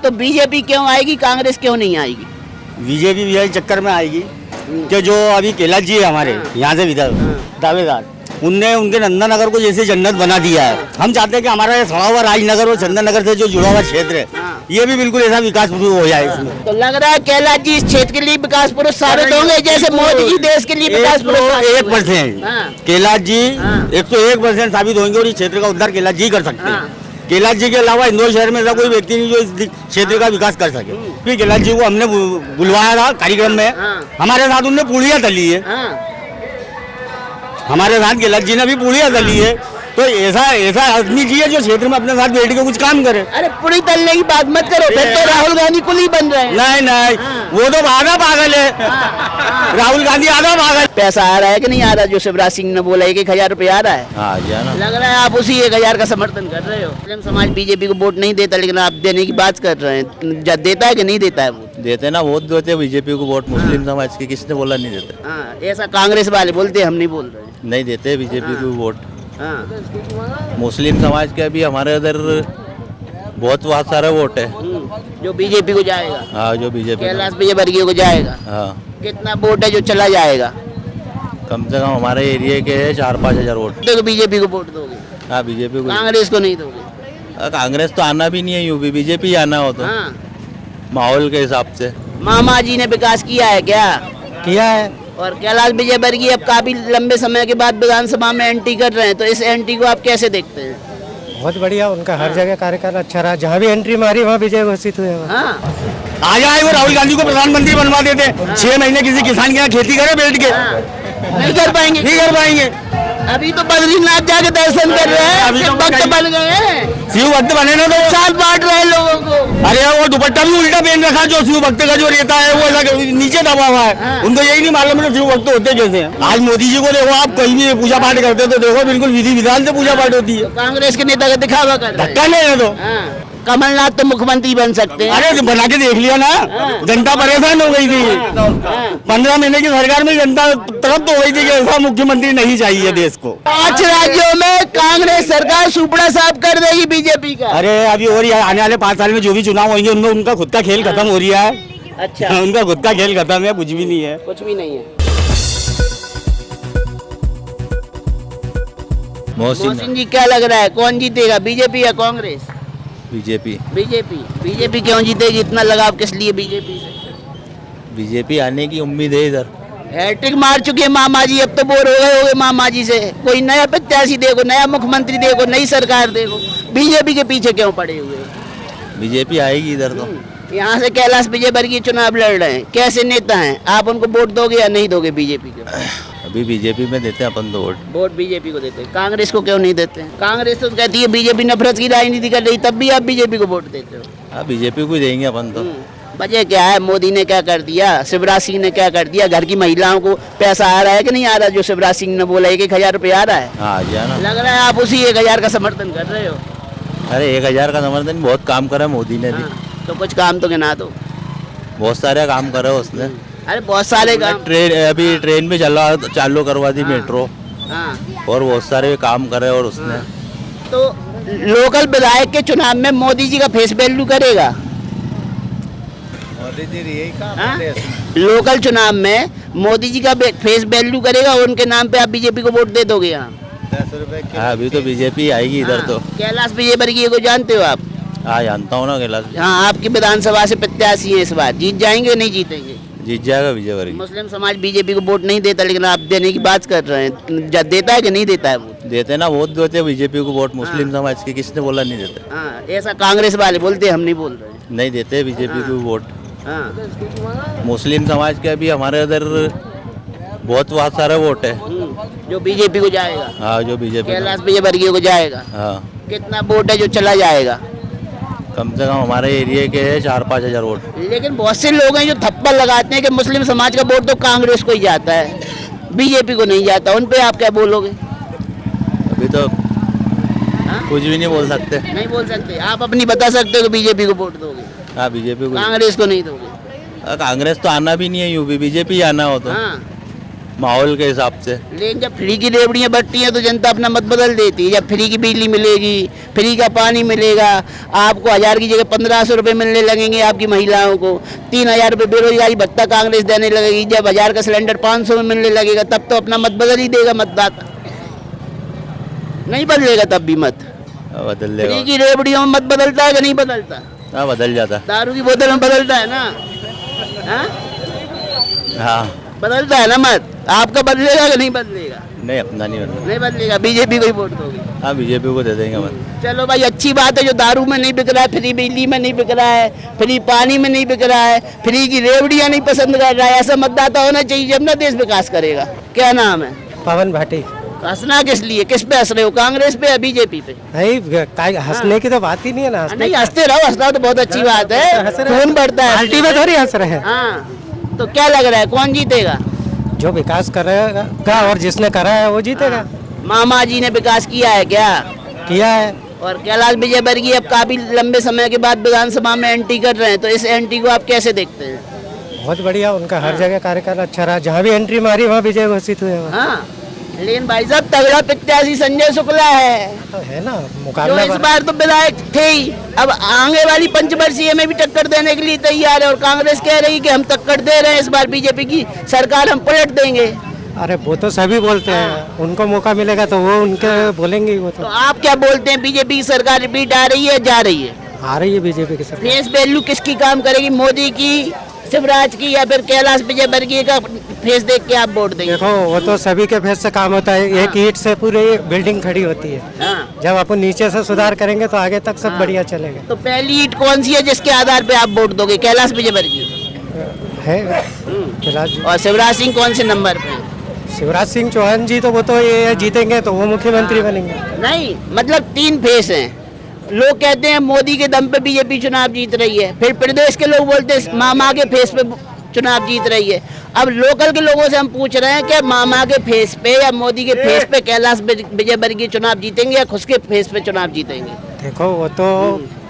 तो बीजेपी क्यों आएगी, कांग्रेस क्यों नहीं आएगी? बीजेपी भी चक्कर में आएगी कि जो अभी कैलाश जी है हमारे यहाँ से विधायक दावेदार, उनने उनके नंदनगर को जैसे जन्नत बना दिया है। हम चाहते हैं कि हमारा ये सड़ा हुआ राजनगर और चंदन नगर से जो जुड़ा हुआ क्षेत्र है, ये भी बिल्कुल ऐसा विकास हो जाए इसमें। तो लग रहा है कैलाश जी इस क्षेत्र के लिए विकास पुरुष साबित होंगे, जैसे मोदी जी देश के लिए विकास पुरुष। 1% कैलाश जी 101% साबित होंगे और इस क्षेत्र का उद्धार कैलाश जी कर सकते हैं। कैलाश जी के अलावा इंदौर शहर में ऐसा कोई व्यक्ति नहीं जो इस क्षेत्र का विकास कर सके। फिर कैलाश जी को हमने बुलवाया था कार्यक्रम में, हमारे साथ उनने पूड़ियाँ तली है, हमारे साथ कैलाश जी ने भी पूड़ियाँ तली है। तो ऐसा आदमी चाहिए जो क्षेत्र में अपने साथ बैठ के कुछ काम करे। अरे पूरी तलने की बात मत करो, फिर तो राहुल गांधी कुल ही बन रहे हैं। नहीं वो तो आधा पागल है, राहुल गांधी आधा पागल। पैसा आ रहा है कि नहीं आ रहा, जो शिवराज सिंह ने बोला 1,000 रुपया आ रहा है? लग रहा है आप उसी 1,000 का समर्थन कर रहे हो। मुस्लिम समाज बीजेपी को वोट नहीं देता, लेकिन आप देने की बात कर रहे हैं, देता है कि नहीं देता है? वोट देते ना, वोट देते बीजेपी को वोट। मुस्लिम समाज की किसने बोला नहीं देते? ऐसा कांग्रेस वाले बोलते, हम नहीं बोल रहे। नहीं देते बीजेपी को वोट। मुस्लिम समाज के भी हमारे उधर बहुत सारे वोट है जो बीजेपी को जाएगा। हाँ, जो बीजेपी कैलाश विजयवर्गीय को जाएगा। हाँ, कितना वोट है जो चला जाएगा? कम से कम हमारे एरिया के 4-5 हजार वोट। तो बीजेपी को वोट दोगे? हाँ, बीजेपी को। कांग्रेस को नहीं दोगे? कांग्रेस तो आना भी नहीं है यूपी, बीजेपी आना हो तो माहौल के हिसाब से। मामा जी ने विकास किया है क्या? किया है। और कैलाश विजयवर्गीय अब काफी लंबे समय के बाद विधानसभा में एंट्री कर रहे हैं, तो इस एंट्री को आप कैसे देखते हैं? बहुत बढ़िया, उनका हर जगह कार्यकाल अच्छा रहा, जहाँ भी एंट्री मारी वहाँ विजय घोषित हुए। आ जाए वो राहुल गांधी को प्रधानमंत्री बनवा देते। 6 महीने किसी किसान के यहाँ खेती करे बैठ के, नहीं कर पाएंगे। नहीं कर पाएंगे। अभी तो बद्रीनाथ जाके दर्शन कर रहे हैं, अभी भक्त बन गए हैं। शिव भक्त बने ना तो साल बांट रहे हैं लोगों को। अरे वो दुपट्टा भी उल्टा पहन रखा, जो शिव भक्त का जो रहता है वो ऐसा नीचे दबा हुआ है। उनको यही नहीं मालूम है शिव भक्त होते कैसे हैं। आज मोदी जी को देखो, आप कहीं भी पूजा पाठ करते तो देखो बिल्कुल विधि विधान से पूजा पाठ होती है। कांग्रेस के नेता का दिखावा कर रहे हैं। धक्का नहीं है तो कमलनाथ तो मुख्यमंत्री बन सकते हैं। अरे बना के देख लिया ना, जनता परेशान हो गई थी। 15 महीने की सरकार में जनता तरफ तो हो गई थी कि ऐसा मुख्यमंत्री नहीं चाहिए देश को। 5 राज्यों में कांग्रेस सरकार सुपड़ा साफ कर देगी बीजेपी का। अरे अभी और आने वाले 5 साल में जो भी चुनाव होंगे उनमें उनका खुद का खेल खत्म हो रहा है। अच्छा, उनका खुद का खेल खत्म है, कुछ भी नहीं है। कुछ भी नहीं है। मोहसिन जी क्या लग रहा है, कौन जीतेगा, बीजेपी या कांग्रेस? बीजेपी। बीजेपी क्यों जीतेगी? इतना लगाव किस लिए बीजेपी से? बीजेपी आने की उम्मीद है इधर। हैट्रिक मार चुके हैं मामा जी, अब तो बोर हो गए होंगे मामा जी से। कोई नया प्रत्याशी देखो, नया मुख्यमंत्री देखो, नई सरकार देखो, बीजेपी के पीछे क्यों पड़े हुए? बीजेपी आएगी इधर तो। यहाँ से कैलाश विजयवर्गीय चुनाव लड़ रहे हैं, कैसे नेता हैं, आप उनको वोट दोगे या नहीं दोगे बीजेपी को? अभी बीजेपी में देते हैं अपन तो वोट बीजेपी को देते हैं। कांग्रेस को क्यों नहीं देते हैं? कांग्रेस तो कहती है बीजेपी नफरत की राजनीति कर रही, तब भी आप बीजेपी को वोट देते हो। हाँ, बीजेपी को देंगे अपन तो। वजह क्या है? मोदी ने क्या कर दिया, शिवराज सिंह ने क्या कर दिया? घर की महिलाओं को पैसा आ रहा है कि नहीं आ रहा, जो शिवराज सिंह ने बोला 1,000 रुपया आ रहा है? हाँ, ना। लग रहा है आप उसी 1,000 का समर्थन कर रहे हो। अरे 1,000 का समर्थन, बहुत काम करा मोदी ने भी। तो कुछ काम तो गिना दो। बहुत सारे काम करे उसने। अरे बहुत सारे काम। अभी ट्रेन भी चालू करवा दी, मेट्रो, और बहुत सारे काम करे और उसने। तो लोकल विधायक के चुनाव में मोदी जी का फेस वैल्यू करेगा? मोदी जी यही काम। लोकल चुनाव में मोदी जी का फेस वैल्यू करेगा, और उनके नाम पे आप बीजेपी को वोट दे दोगे? यहाँ 10 रुपए। हाँ, अभी तो बीजेपी आएगी इधर तो। कैलाश विजयवर्गीय को जानते हो आप? हाँ, जानता हूँ ना कैलाश। हाँ, आपकी विधानसभा से प्रत्याशी है, इस बार जीत जाएंगे नहीं जीतेंगे? जीत जाएगा विजयवर्गीय। मुस्लिम समाज बीजेपी को वोट नहीं देता, लेकिन आप देने की बात कर रहे हैं, देता है कि नहीं देता है? वोट देते ना, वोट देते बीजेपी को वोट। मुस्लिम समाज की किसने बोला नहीं देते? ऐसा कांग्रेस वाले बोलते, हम नहीं बोल रहे। नहीं देते बीजेपी को वोट। मुस्लिम समाज के भी हमारे उधर बहुत सारे वोट है जो बीजेपी को जाएगा। हाँ, जो बीजेपी। कैलाश विजयवर्गीय को जाएगा। हाँ। कितना वोट है जो चला जाएगा? कम से कम हमारे एरिया के 4-5 हजार वोट। लेकिन बहुत से लोग हैं जो थप्पड़ लगाते हैं कि मुस्लिम समाज का वोट तो कांग्रेस को ही जाता है, बीजेपी को नहीं जाता। उन पे आप क्या बोलोगे? अभी तो कुछ भी नहीं बोल सकते। नहीं बोल सकते। आप अपनी बता सकते हो कि बीजेपी को वोट दोगे? हाँ, बीजेपी को। कांग्रेस को नहीं दोगे? कांग्रेस तो आना भी नहीं है यूपी, बीजेपी आना हो तो। माहौल के हिसाब से। लेकिन जब फ्री की रेवड़ियाँ बढ़ती हैं तो जनता अपना मत बदल देती है। जब फ्री की बिजली मिलेगी, फ्री का पानी मिलेगा, आपको 1000 की जगह 1500 रुपये मिलने लगेंगे आपकी महिलाओं को, 3000 रुपये बेरोजगारी भत्ता कांग्रेस देने लगेगी, जब 1000 का सिलेंडर 500 में मिलने लगेगा तब तो अपना मत बदल ही देगा मतदाता। नहीं बदलेगा तब भी मत। बदल फ्री लेगा। की रेवड़ियों में मत बदलता है कि नहीं बदलता? हाँ, बदल जाता। दारू की बोतल में बदलता है ना? हाँ? हाँ, बदलता है ना मत। आपका बदलेगा कि नहीं बदलेगा? नहीं, अपना नहीं बदला। नहीं बदलेगा, बीजेपी को ही वोट दोगे? हाँ, बीजेपी को दे देंगे मत। चलो भाई, अच्छी बात है जो दारू में नहीं बिक रहा है, फ्री बिजली में नहीं बिक रहा है, फ्री पानी में नहीं बिक रहा है, फ्री की रेवड़ियाँ नहीं पसंद कर रहा है। ऐसा मतदाता होना चाहिए जब ना देश विकास करेगा। क्या नाम है? पवन भाटी। हंसना किस लिए, किस पे हंस रहे हो, कांग्रेस पे या बीजेपी पे? नहीं, हंसने की तो बात ही नहीं है ना। नहीं, हंसते रहो, हंसना तो बहुत अच्छी बात है, खून बढ़ता है। पार्टी में थोड़ी हंस रहे हैं। हाँ, तो क्या लग रहा है कौन जीतेगा? जो विकास करेगा और जिसने करा है वो जीतेगा। मामा जी ने विकास किया है क्या? किया है। और कैलाश विजयवर्गीय अब काफी लंबे समय के बाद विधानसभा में एंट्री कर रहे हैं, तो इस एंट्री को आप कैसे देखते हैं? बहुत बढ़िया, उनका हर जगह कार्यकाल अच्छा रहा, जहाँ भी एंट्री मारी वहाँ विजय घोषित हुए। हाँ, लेकिन भाई साहब तगड़ा प्रत्याशी संजय शुक्ला है, तो है ना जो मुकाबला। इस बार तो विधायक थे ही, अब आगे वाली पंचवर्षीय में भी टक्कर देने के लिए तैयार है। और कांग्रेस कह रही है कि हम टक्कर दे रहे हैं, इस बार बीजेपी की सरकार हम पलट देंगे। अरे वो तो सभी बोलते हैं, उनको मौका मिलेगा तो वो उनके बोलेंगे ही। वो तो तो आप क्या बोलते हैं, बीजेपी की सरकार रिपीट आ रही है, जा रही है? आ रही है बीजेपी की सरकार। फेस वैल्यू किसकी काम करेगी, मोदी की, शिवराज की, या फिर कैलाश विजयवर्गीय का फेस देख के आप वोट देंगे? देखो, वो तो सभी के फेस से काम होता है। एक ईंट से पूरी बिल्डिंग खड़ी होती है। हाँ। जब अपन नीचे से सुधार करेंगे तो आगे तक सब बढ़िया चलेगा। तो पहली ईंट कौन सी है जिसके आधार पे आप वोट दोगे? कैलाश विजयवर्गीय है फिलहाल। और शिवराज सिंह कौन से नंबर पे? शिवराज सिंह चौहान जी तो वो तो ये जीतेंगे तो वो मुख्यमंत्री बनेंगे। नहीं, मतलब 3 फेस हैं। लोग कहते हैं मोदी के दम पे बीजेपी चुनाव जीत रही है, फिर प्रदेश के लोग बोलते हैं मामा के फेस पे चुनाव जीत रही है। अब लोकल के लोगों से हम पूछ रहे हैं कि मामा के फेस पे या मोदी के फेस पे कैलाश विजयवर्गीय चुनाव जीतेंगे या खुद के फेस पे चुनाव जीतेंगे? देखो, वो तो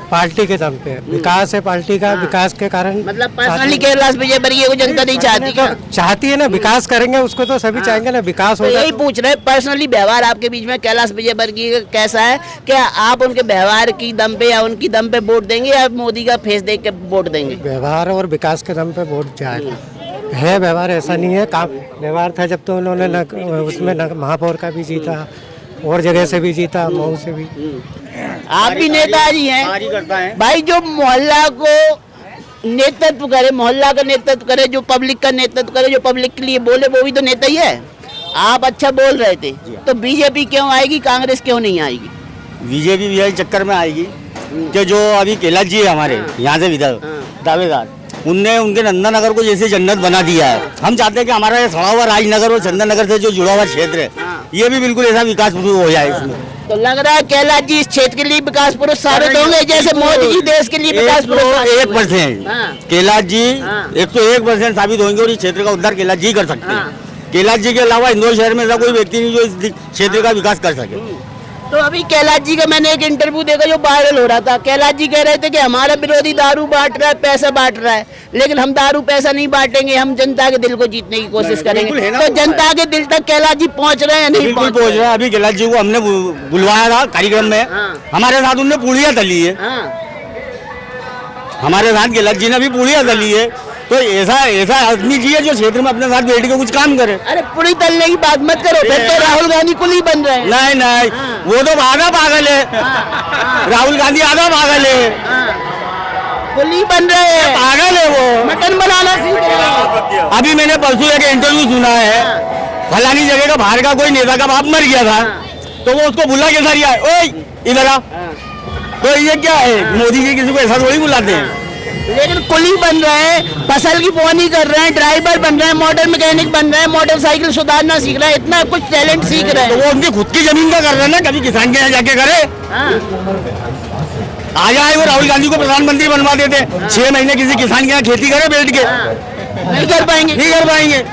पार्टी के दम पे विकास है, पार्टी का विकास के कारण। मतलब पर्सनली कैलाश विजयवर्गीय को जनता नहीं चाहती क्या? चाहती है ना, विकास करेंगे उसको तो सभी चाहेंगे ना, विकास तो होगा। यही पूछ रहे हैं, पर्सनली व्यवहार आपके बीच में कैलाश विजयवर्गीय का कैसा है? क्या आप उनके व्यवहार की दम पे या उनकी दम पे वोट देंगे या मोदी का फेस देख के वोट देंगे? व्यवहार और विकास के दम पे वोट जाएगा। है व्यवहार, ऐसा नहीं है। काम व्यवहार था जब तो उन्होंने उसमें महापौर का भी जीता और जगह से भी जीता, मऊ से भी। आप भी नेताजी हैं भाई, जो मोहल्ला को नेतृत्व करे, मोहल्ला का नेतृत्व करे, जो पब्लिक का नेतृत्व करे, जो पब्लिक के लिए बोले, वो भी तो नेता ही है। आप अच्छा बोल रहे थे, तो बीजेपी क्यों आएगी, कांग्रेस क्यों नहीं आएगी? बीजेपी भी यही चक्कर में आएगी कि जो अभी कैलाश जी है हमारे यहाँ से दावेदार, उनने उनके नंदनगर को जैसे जन्नत बना दिया है। हम चाहते हैं कि हमारा ये सड़ा हुआ राजनगर और चंदननगर से जो जुड़ा हुआ क्षेत्र है, ये भी बिल्कुल ऐसा विकास हो जाए इसमें। तो लग रहा है कैलाश जी इस क्षेत्र के लिए विकास पुरुष साबित होंगे, जैसे मोदी जी देश के लिए विकास पुरुष। 1% कैलाश जी 101% साबित होंगे और इस क्षेत्र का उद्धार कैलाश जी कर सकते हैं। कैलाश जी के अलावा इंदौर शहर में ऐसा कोई व्यक्ति नहीं जो इस क्षेत्र का विकास कर सके। तो अभी कैलाश जी का मैंने एक इंटरव्यू देखा जो वायरल हो रहा था। कैलाश जी कह रहे थे कि हमारा विरोधी दारू बांट रहा है, पैसा बांट रहा है, लेकिन हम दारू पैसा नहीं बांटेंगे, हम जनता के दिल को जीतने की कोशिश करेंगे। तो जनता के दिल तक कैलाश जी पहुंच रहे हैं? नहीं बिल्कुल पहुंच रहे हैं। अभी कैलाश जी को हमने बुलवाया था कार्यक्रम में, हमारे साथ उनने पूड़ियाँ तली है। हमारे साथ कैलाश जी ने भी पूड़ियाँ तली है। तो ऐसा आदमी चाहिए जो क्षेत्र में अपने साथ बैठ के कुछ काम करे। अरे पूरी तलने की बात मत करो, फिर तो राहुल गांधी कुली बन रहे हैं। नहीं, वो तो आधा पागल है। राहुल गांधी आधा पागल है, कुली बन रहे हैं, पागल है वो, मटन बनाना सीख रहे हैं। अभी मैंने परसों एक इंटरव्यू सुना है, फलानी जगह का बाहर का कोई नेता का बाप मर गया था, तो वो उसको बुला के सारी आए, ओए इधर आ। तो ये क्या है, मोदी जी किसी को ऐसा थोड़ी बुलाते हैं। लेकिन कुली बन रहे हैं, फसल की बोनी कर रहे हैं, ड्राइवर बन रहे हैं, मोटर मैकेनिक बन रहे हैं, मोटरसाइकिल सुधारना सीख रहे हैं, इतना कुछ टैलेंट सीख रहे हैं। तो वो उनकी खुद की जमीन का कर रहे हैं ना, कभी किसान के यहाँ जाके करे। आ जाए वो राहुल गांधी को प्रधानमंत्री बनवा देते, 6 महीने किसी किसान के यहाँ खेती करे बैठ के, नहीं कर पाएंगे, नहीं कर पाएंगे।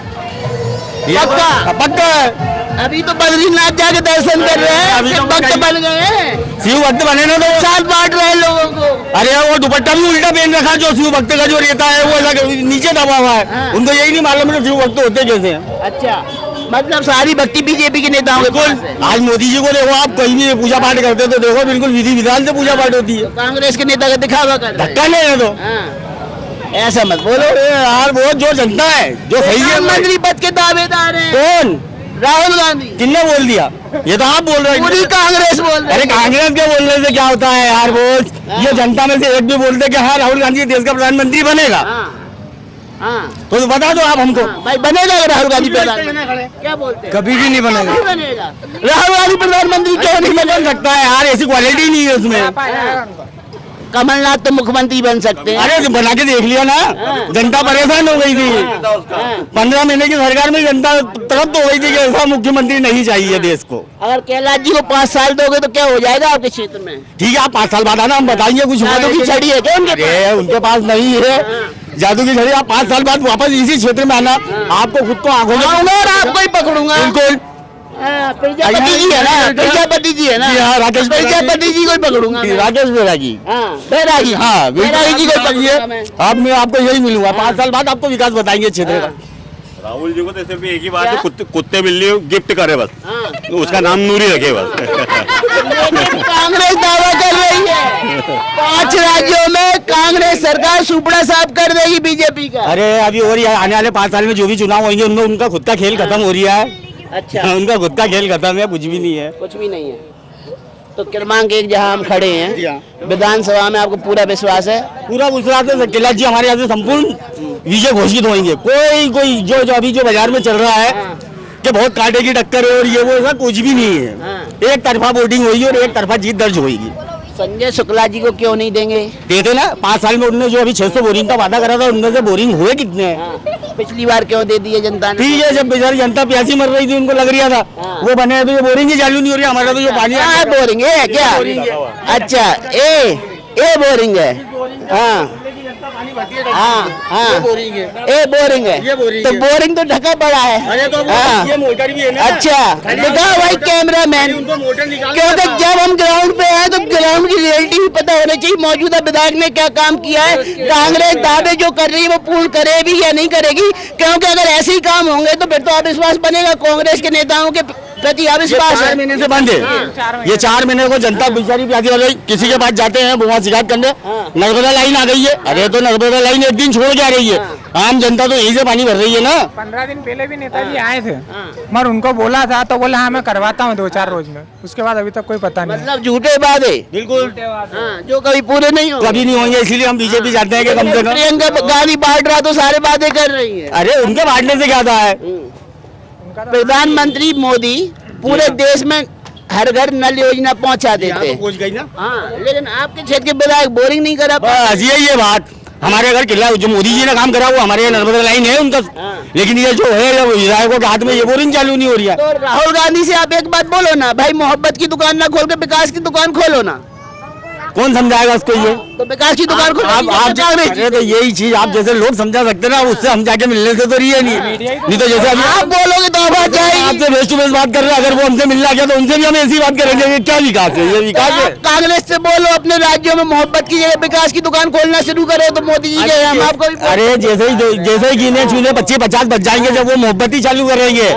पक्का है। अभी तो बद्रीनाथ जाके दर्शन कर रहे हैं, अभी तो भक्त बन गए हैं, शिव भक्त बने ना, तो साथ बांट रहे हैं लोगों को। अरे वो दुपट्टा भी उल्टा पहन रखा, जो शिव भक्त का जो रहता है वो ऐसा नीचे दबा हुआ है। उनको यही नहीं मालूम है शिव भक्त होते कैसे हैं। अच्छा, मतलब सारी भक्ति बीजेपी के नेताओं के पास है। बिल्कुल। आज मोदी जी को देखो, आप कहीं भी पूजा पाठ करते तो देखो बिल्कुल विधि विधान से पूजा पाठ होती है। कांग्रेस के नेता का दिखावा कर रहे हैं। धक्का नहीं है तो हाँ। ऐसा मत बोलो। अरे यार वो जो जनता है जो सही है, प्रधानमंत्री पद के दावेदार हैं कौन? राहुल गांधी। किसने बोल दिया? ये तो आप बोल रहे पूरी हैं। कांग्रेस बोल रही अरे है। कांग्रेस के बोलने से क्या होता है यार? वो ये जनता में से एक भी बोलते कि हाँ राहुल गांधी देश का प्रधानमंत्री बनेगा, हाँ हाँ तो बता दो आप हमको। हाँ, भाई बनेगा राहुल गांधी प्रधानमंत्री? क्या बोलते हैं? कभी भी नहीं बनेगा। नहीं बनेगा। राहुल गांधी प्रधानमंत्री क्यों नहीं बन सकता है यार? ऐसी क्वालिटी नहीं है उसमें। कमलनाथ तो मुख्यमंत्री बन सकते हैं। अरे बना के देख लिया ना, जनता परेशान हो गई थी। 15 महीने की सरकार में जनता तरफ तो हो गई थी कि ऐसा मुख्यमंत्री नहीं चाहिए देश को। अगर कैलाश जी को 5 साल दोगे तो क्या हो जाएगा आपके क्षेत्र में? ठीक है, आप 5 साल बाद आना, हम बताएंगे कुछ। जादू की छड़ी है क्या उनके पास? अरे उनके पास नहीं है जादू की छड़ी। आप 5 साल बाद वापस इसी क्षेत्र में आना, आपको खुद को आंखों में आऊंगा और आपको ही पकड़ूंगा। बिल्कुल। प्रजापति जी है ना, प्रजापति जी है ना, जी हाँ, राकेश प्रजापति जी को ही पकड़ूंगा मैं। राकेश बैरागी। हाँ, बैरागी। हाँ बैरागी जी को ही बताइए, पकड़ूंगा मैं। आप मैं आपको यही मिलूंगा। 5 साल बाद आपको विकास बताएंगे क्षेत्र का। राहुल जी को तो सिर्फ एक ही बात है, कुत्ते बिल्ली गिफ्ट करे बस, हाँ। तो उसका नाम नूरी रखे बस। लेकिन कांग्रेस दावा कर रही है 5 राज्यों में कांग्रेस सरकार सुपड़ा साफ कर देगी बीजेपी का। अरे अभी हो रही है, आने वाले 5 साल में जो भी चुनाव होंगे उनमें उनका खुद का खेल खत्म हो रही है। अच्छा, उनका खुद का खेल खत्म है, कुछ भी नहीं है। कुछ भी नहीं है। तो क्रमांक 1 जहां हम खड़े हैं विधानसभा में, आपको पूरा विश्वास है? पूरा विश्वास है, कैलाश जी हमारे यहाँ से संपूर्ण विजय घोषित होंगे। कोई जो अभी जो बाजार में चल रहा है कि बहुत कांटे की टक्कर है और ये वो, ऐसा कुछ भी नहीं है। एक तरफा वोटिंग होगी और एक तरफा जीत दर्ज होगी। संजय शुक्ला जी को क्यों नहीं देंगे? देते ना, 5 साल में उन्होंने जो अभी 600 बोरिंग का वादा करा था उनमें से बोरिंग हुए कितने हैं? हाँ, पिछली बार क्यों दे दिए जनता ने? ठीक है, जब बेचारी जनता प्यासी मर रही थी उनको लग रहा था, हाँ। वो बने अभी बोरिंग ही चालू नहीं हो रही। हमारा तो जो पानी हाँ, बोरिंग है क्या? अच्छा, ए बोरिंग है। हाँ हाँ हाँ, ए बोरिंग है। तो बोरिंग तो ढका पड़ा है। हाँ। ये मोटर भी है ना। अच्छा, दिखाओ भाई कैमरा मैन, क्योंकि जब हम ग्राउंड पे आए तो ग्राउंड की रियलिटी भी पता होनी चाहिए। मौजूदा विधायक ने क्या काम किया है, कांग्रेस दावे जो कर रही है वो पूर्ण करेगी या नहीं करेगी? क्योंकि अगर ऐसे ही काम होंगे तो फिर तो अविश्वास बनेगा कांग्रेस के नेताओं के प्रति। अविश्वास 4 महीने से बंद है। ये 4 महीने को जनता बेचारी प्यासी हो रही। किसी के पास जाते हैं, वहाँ शिकायत करने, नर्मदा लाइन आ गई है। अरे तो नर्मदा लाइन एक दिन छोड़ के आ रही है, आम जनता तो यहीं से पानी भर रही है ना। 15 दिन पहले भी नेताजी आए थे, मगर उनको बोला था तो बोला हाँ मैं करवाता हूँ 2-4 रोज में। उसके बाद अभी तक कोई पता नहीं। मतलब झूठे वादे। बिल्कुल, हाँ, जो कभी पूरे नहीं होंगे। कभी नहीं होंगे। इसीलिए हम बीजेपी चाहते हैं कि कम से कम। प्रियंका गांधी बांट रहा तो सारे वादे कर रही है। अरे उनके बांटने से क्या था है? प्रधानमंत्री मोदी पूरे देश में हर घर नल योजना पहुंचा देते हैं। पहुंच गई ना। हाँ, लेकिन आपके क्षेत्र के विधायक बोरिंग नहीं करा पाए। बस यही है बात। हमारे अगर किला जो मोदी जी ने काम करा वो हमारे यहाँ नर्मदा लाइन है उनका, लेकिन ये जो है विधायकों के हाथ में ये बोरिंग चालू नहीं हो रही है। तो राहुल गांधी से आप एक बात बोलो ना, भाई मोहब्बत की दुकान ना खोल के विकास की दुकान खोलो ना। कौन समझाएगा उसको ये? तो विकास की दुकान खोलो। आप अरे तो यही चीज आप जैसे लोग समझा सकते ना, उससे हम जाके मिलने से तो रही है नहीं तो जैसे अभी आप बोलोगे तो बात जाएगी। आपसे फेस टू फेस बात कर रहे हैं, अगर वो हमसे मिलना गया तो उनसे भी हम ऐसी बात करेंगे कि क्या विकास है? ये विकास है। आप कांग्रेस से बोलो अपने राज्यों में मोहब्बत की जगह विकास की दुकान खोलना शुरू करो तो मोदी जी के हम आपको अरे जैसे ही गिने चुने 25-50 बच जाएंगे जब वो मोहब्बत ही चालू करेंगे।